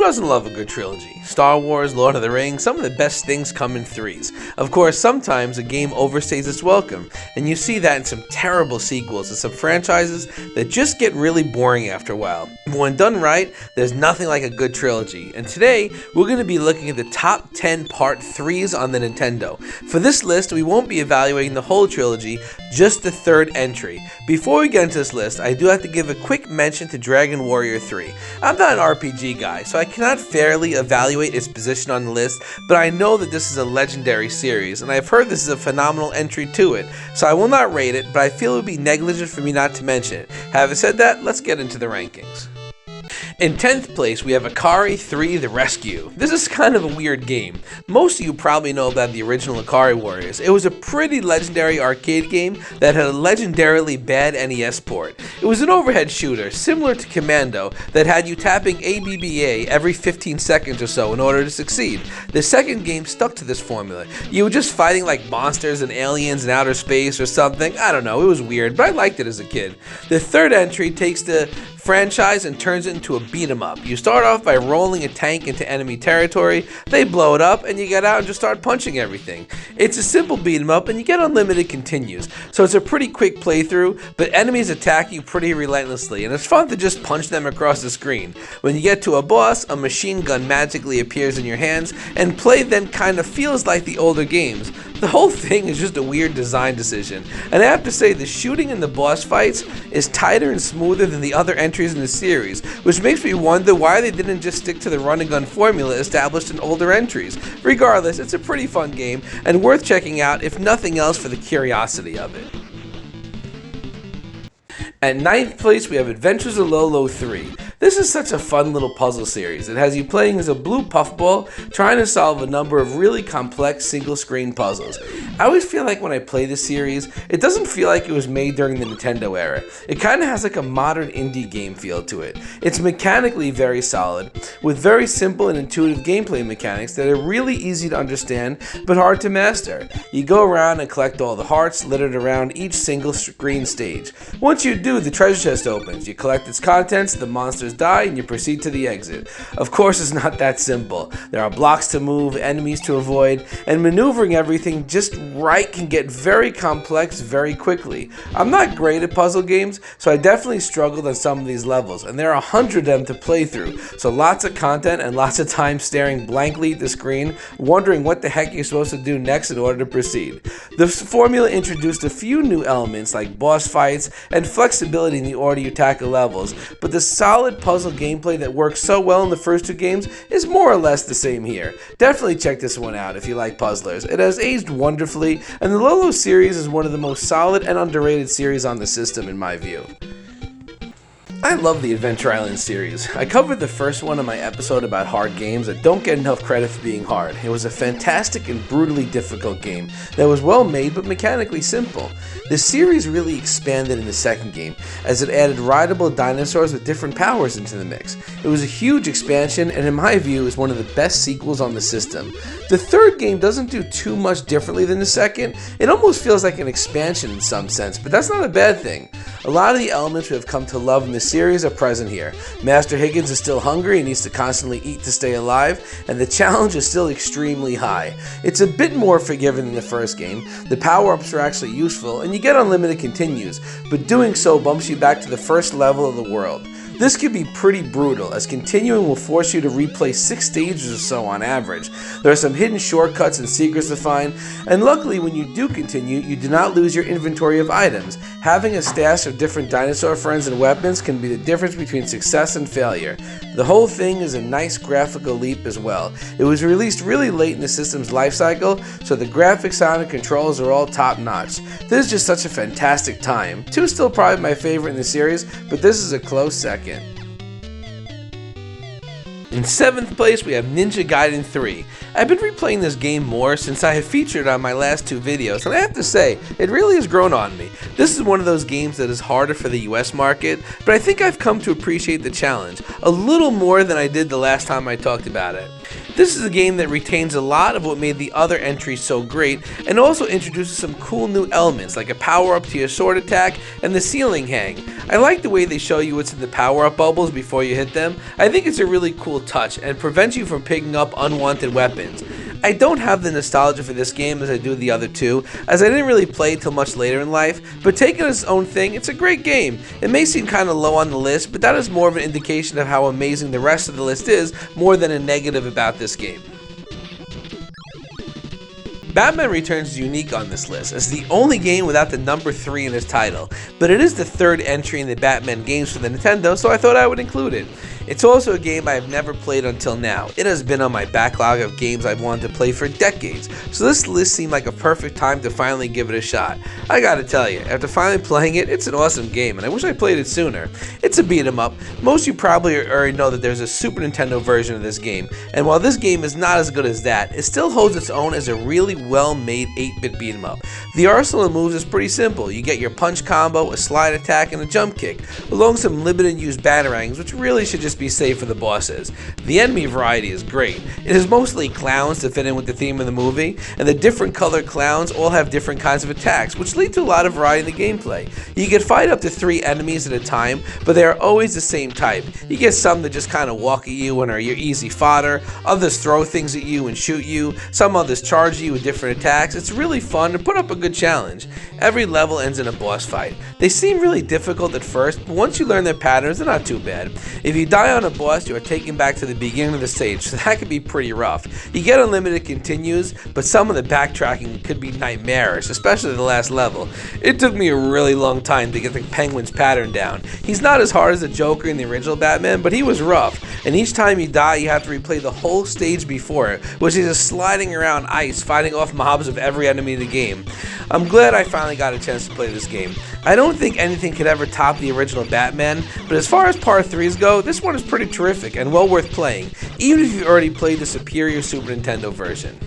doesn't love a good trilogy? Star Wars, Lord of the Rings, some of the best things come in threes. Of course, sometimes a game overstays its welcome, and you see that in some terrible sequels and some franchises that just get really boring after a while. When done right, there's nothing like a good trilogy, and today we're going to be looking at the top 10 part 3s on the Nintendo. For this list, we won't be evaluating the whole trilogy, just the third entry. Before we get into this list, I do have to give a quick mention to Dragon Warrior 3. I'm not an RPG guy, so I cannot fairly evaluate its position on the list, but I know that this is a legendary series, and I've heard this is a phenomenal entry to it, so I will not rate it, but I feel it would be negligent for me not to mention it. Having said that, let's get into the rankings. In 10th place, we have Ikari 3 The Rescue. This is kind of a weird game. Most of you probably know about the original Ikari Warriors. It was a pretty legendary arcade game that had a legendarily bad NES port. It was an overhead shooter, similar to Commando, that had you tapping ABBA every 15 seconds or so in order to succeed. The second game stuck to this formula. You were just fighting like monsters and aliens in outer space or something. I don't know, it was weird, but I liked it as a kid. The third entry takes the franchise and turns it into a beat 'em up. You start off by rolling a tank into enemy territory, they blow it up, and you get out and just start punching everything. It's a simple beat 'em up, and you get unlimited continues, so it's a pretty quick playthrough, but enemies attack you pretty relentlessly, and it's fun to just punch them across the screen. When you get to a boss, a machine gun magically appears in your hands, and play then kind of feels like the older games. The whole thing is just a weird design decision, and I have to say the shooting in the boss fights is tighter and smoother than the other entries in the series, which makes me wonder why they didn't just stick to the run and gun formula established in older entries. Regardless, it's a pretty fun game and worth checking out if nothing else for the curiosity of it. At 9th place, we have Adventures of Lolo 3. This is such a fun little puzzle series. It has you playing as a blue puffball, trying to solve a number of really complex single-screen puzzles. I always feel like when I play this series, it doesn't feel like it was made during the Nintendo era. It kind of has like a modern indie game feel to it. It's mechanically very solid, with very simple and intuitive gameplay mechanics that are really easy to understand, but hard to master. You go around and collect all the hearts littered around each single screen stage. Once you do, the treasure chest opens. You collect its contents, the monsters die, and you proceed to the exit. Of course, it's not that simple. There are blocks to move, enemies to avoid, and maneuvering everything just right can get very complex very quickly. I'm not great at puzzle games, so I definitely struggled on some of these levels, and there are 100 of them to play through, so lots of content and lots of time staring blankly at the screen, wondering what the heck you're supposed to do next in order to proceed. The formula introduced a few new elements like boss fights and flexibility in the order you tackle levels, but the solid puzzle gameplay that works so well in the first two games is more or less the same here. Definitely check this one out if you like puzzlers. It has aged wonderfully, and the Lolo series is one of the most solid and underrated series on the system in my view. I love the Adventure Island series. I covered the first one in my episode about hard games that don't get enough credit for being hard. It was a fantastic and brutally difficult game that was well made but mechanically simple. The series really expanded in the second game as it added rideable dinosaurs with different powers into the mix. It was a huge expansion and in my view is one of the best sequels on the system. The third game doesn't do too much differently than the second. It almost feels like an expansion in some sense, but that's not a bad thing. A lot of the elements we have come to love in the series are present here. Master Higgins is still hungry and needs to constantly eat to stay alive, and the challenge is still extremely high. It's a bit more forgiving than the first game. The power-ups are actually useful, and you get unlimited continues, but doing so bumps you back to the first level of the world. This can be pretty brutal, as continuing will force you to replay 6 stages or so on average. There are some hidden shortcuts and secrets to find, and luckily when you do continue, you do not lose your inventory of items. Having a stash of different dinosaur friends and weapons can be the difference between success and failure. The whole thing is a nice graphical leap as well. It was released really late in the system's life cycle, so the graphics, sound, and controls are all top notch. This is just such a fantastic time. 2 is still probably my favorite in the series, but this is a close second. In 7th place, we have Ninja Gaiden 3. I've been replaying this game more since I have featured it on my last 2 videos, and I have to say, it really has grown on me. This is one of those games that is harder for the US market, but I think I've come to appreciate the challenge a little more than I did the last time I talked about it. This is a game that retains a lot of what made the other entries so great, and also introduces some cool new elements like a power-up to your sword attack and the ceiling hang. I like the way they show you what's in the power-up bubbles before you hit them. I think it's a really cool touch and prevents you from picking up unwanted weapons. I don't have the nostalgia for this game as I do the other two, as I didn't really play it till much later in life, but taking its own thing, it's a great game. It may seem kind of low on the list, but that is more of an indication of how amazing the rest of the list is, more than a negative about this game. Batman Returns is unique on this list, as the only game without the number 3 in its title, but it is the third entry in the Batman games for the Nintendo, so I thought I would include it. It's also a game I have never played until now. It has been on my backlog of games I've wanted to play for decades, so this list seemed like a perfect time to finally give it a shot. I gotta tell you, after finally playing it, it's an awesome game, and I wish I played it sooner. It's a beat 'em up. Most of you probably already know that there's a Super Nintendo version of this game, and while this game is not as good as that, it still holds its own as a really well-made 8-bit beat 'em up. The arsenal of moves is pretty simple. You get your punch combo, a slide attack, and a jump kick, along with some limited use batarangs, which really should just be safe for the bosses. The enemy variety is great. It is mostly clowns to fit in with the theme of the movie, and the different colored clowns all have different kinds of attacks, which lead to a lot of variety in the gameplay. You can fight up to 3 enemies at a time, but they are always the same type. You get some that just kind of walk at you and are your easy fodder, others throw things at you and shoot you, some others charge you with different attacks. It's really fun to put up a good challenge. Every level ends in a boss fight. They seem really difficult at first, but once you learn their patterns, they're not too bad. If you die on a boss, you are taken back to the beginning of the stage, so that can be pretty rough. You get unlimited continues, but some of the backtracking could be nightmarish, especially the last level. It took me a really long time to get the Penguin's pattern down. He's not as hard as the Joker in the original Batman, but he was rough, and each time you die, you have to replay the whole stage before it, which is just sliding around ice, fighting off mobs of every enemy in the game. I'm glad I finally got a chance to play this game. I don't think anything could ever top the original Batman, but as far as Part 3s go, this one is pretty terrific and well worth playing, even if you've already played the superior Super Nintendo version.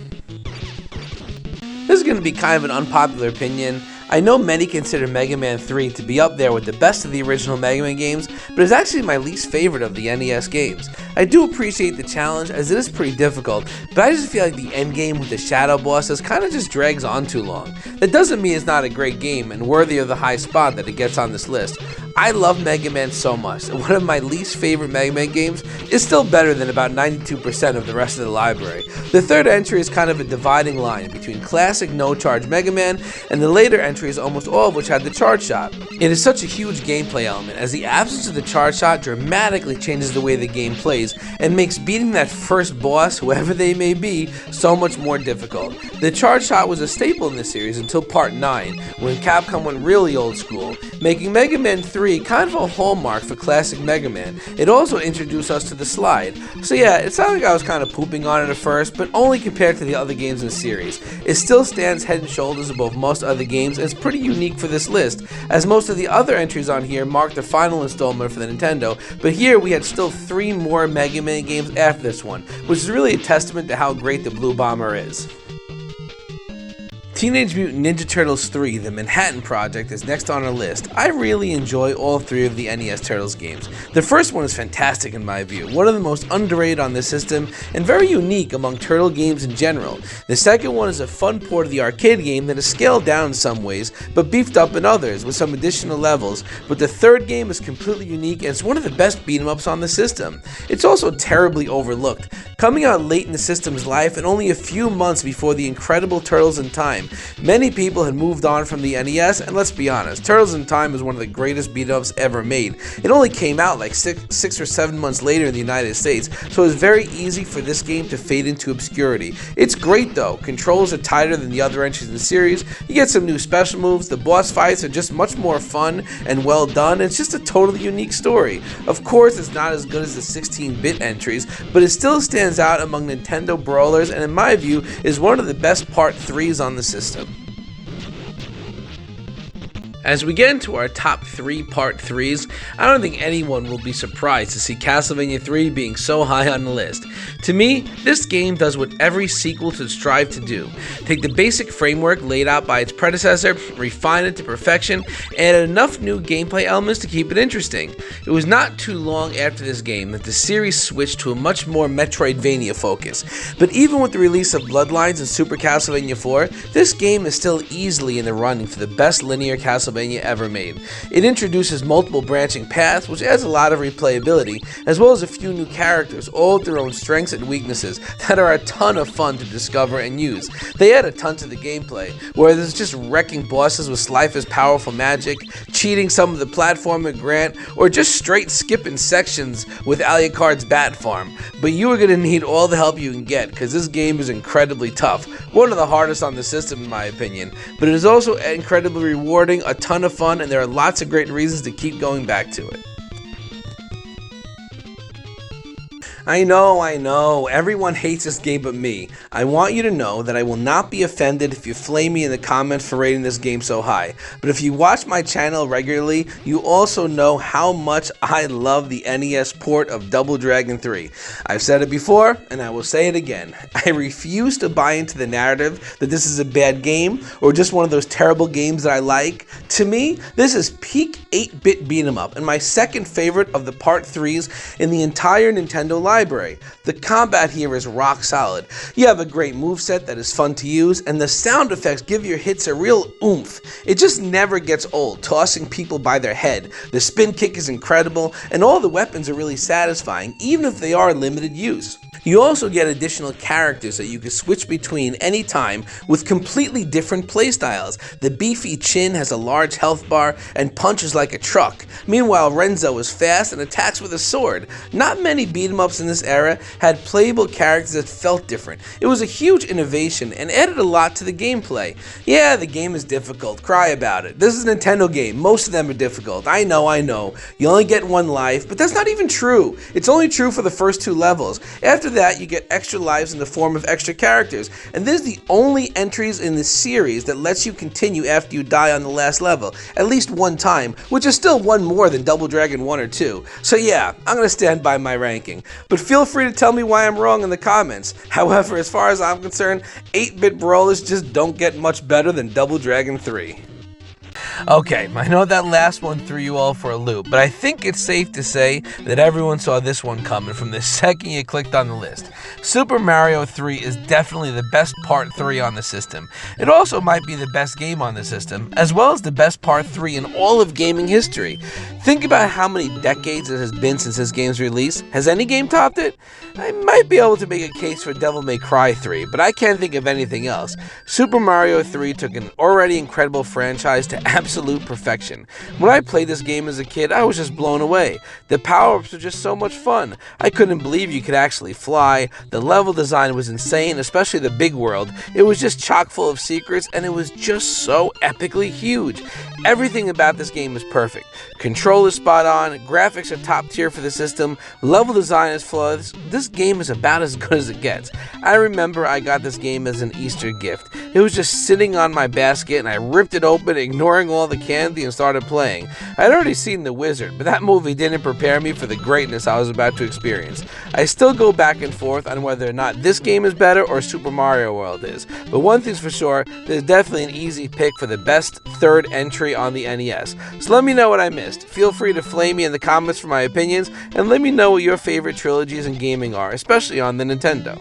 This is going to be kind of an unpopular opinion. I know many consider Mega Man 3 to be up there with the best of the original Mega Man games, but it's actually my least favorite of the NES games. I do appreciate the challenge, as it is pretty difficult, but I just feel like the endgame with the shadow bosses kind of just drags on too long. That doesn't mean it's not a great game and worthy of the high spot that it gets on this list. I love Mega Man so much, and one of my least favorite Mega Man games is still better than about 92% of the rest of the library. The third entry is kind of a dividing line between classic no-charge Mega Man and the later entries, almost all of which had the charge shot. It is such a huge gameplay element, as the absence of the charge shot dramatically changes the way the game plays and makes beating that first boss, whoever they may be, so much more difficult. The charge shot was a staple in the series until Part 9, when Capcom went really old school, making Mega Man 3 kind of a hallmark for classic Mega Man. It also introduced us to the slide. So yeah, it sounded like I was kind of pooping on it at first, but only compared to the other games in the series. It still stands head and shoulders above most other games, and it's pretty unique for this list, as most of the other entries on here marked the final installment for the Nintendo, but here we had still 3 more Mega Man games after this one, which is really a testament to how great the Blue Bomber is. Teenage Mutant Ninja Turtles 3, The Manhattan Project, is next on our list. I really enjoy all 3 of the NES Turtles games. The first one is fantastic in my view, one of the most underrated on this system, and very unique among Turtle games in general. The second one is a fun port of the arcade game that is scaled down in some ways, but beefed up in others, with some additional levels. But the third game is completely unique, and it's one of the best beat-em-ups on the system. It's also terribly overlooked, coming out late in the system's life and only a few months before the incredible Turtles in Time. Many people had moved on from the NES, and let's be honest, Turtles in Time is one of the greatest beat-ups ever made. It only came out like 6 or 7 months later in the United States, so it was very easy for this game to fade into obscurity. It's great though, controls are tighter than the other entries in the series, you get some new special moves, the boss fights are just much more fun and well done, it's just a totally unique story. Of course, it's not as good as the 16-bit entries, but it still stands out among Nintendo brawlers, and in my view, is one of the best Part 3s on the system. As we get into our top 3 Part 3s, I don't think anyone will be surprised to see Castlvania 3 being so high on the list. To me, this game does what every sequel should strive to do. Take the basic framework laid out by its predecessor, refine it to perfection, and add enough new gameplay elements to keep it interesting. It was not too long after this game that the series switched to a much more Metroidvania focus, but even with the release of Bloodlines and Super Castlevania 4, this game is still easily in the running for the best linear Castlevania Castlvania ever made. It introduces multiple branching paths, which adds a lot of replayability, as well as a few new characters, all with their own strengths and weaknesses that are a ton of fun to discover and use. They add a ton to the gameplay, where there's just wrecking bosses with Slifer's powerful magic, cheating some of the platforming Grant, or just straight skipping sections with Alucard's bat farm. But you are going to need all the help you can get, because this game is incredibly tough. One of the hardest on the system in my opinion, but it is also incredibly rewarding, a ton of fun, and there are lots of great reasons to keep going back to it. I know, everyone hates this game but me. I want you to know that I will not be offended if you flame me in the comments for rating this game so high. But if you watch my channel regularly, you also know how much I love the NES port of Double Dragon 3. I've said it before, and I will say it again. I refuse to buy into the narrative that this is a bad game, or just one of those terrible games that I like. To me, this is peak 8-bit beat 'em up, and my second favorite of the Part 3s in the entire Nintendo library. The combat here is rock solid. You have a great moveset that is fun to use, and the sound effects give your hits a real oomph. It just never gets old, tossing people by their head. The spin kick is incredible, and all the weapons are really satisfying, even if they are limited use. You also get additional characters that you can switch between anytime with completely different playstyles. The beefy Chin has a large health bar and punches like a truck. Meanwhile, Renzo is fast and attacks with a sword. Not many beat-em-ups in this era had playable characters that felt different. It was a huge innovation and added a lot to the gameplay. Yeah, the game is difficult. Cry about it. This is a Nintendo game. Most of them are difficult. I know. You only get one life, but that's not even true. It's only true for the first 2 levels. After that, you get extra lives in the form of extra characters, and this is the only entries in the series that lets you continue after you die on the last level, at least one time, which is still one more than Double Dragon 1 or 2. So yeah, I'm gonna stand by my ranking, but feel free to tell me why I'm wrong in the comments. However, as far as I'm concerned, 8-bit brawlers just don't get much better than Double Dragon 3. Okay, I know that last one threw you all for a loop, but I think it's safe to say that everyone saw this one coming from the second you clicked on the list. Super Mario 3 is definitely the best Part 3 on the system. It also might be the best game on the system, as well as the best Part 3 in all of gaming history. Think about how many decades it has been since this game's release. Has any game topped it? I might be able to make a case for Devil May Cry 3, but I can't think of anything else. Super Mario 3 took an already incredible franchise to absolute perfection. When I played this game as a kid, I was just blown away. The power-ups were just so much fun. I couldn't believe you could actually fly. The level design was insane, especially the big world. It was just chock full of secrets, and it was just so epically huge. Everything about this game is perfect. Control is spot on, graphics are top tier for the system, level design is flawless. This game is about as good as it gets. I remember I got this game as an Easter gift. It was just sitting on my basket and I ripped it open, ignoring all the candy, and started playing. I'd already seen The Wizard, but that movie didn't prepare me for the greatness I was about to experience. I still go back and forth on whether or not this game is better or Super Mario World is, but one thing's for sure, there's definitely an easy pick for the best third entry on the NES. So let me know what I missed. Feel free to flame me in the comments for my opinions, and let me know what your favorite trilogies in gaming are, especially on the Nintendo.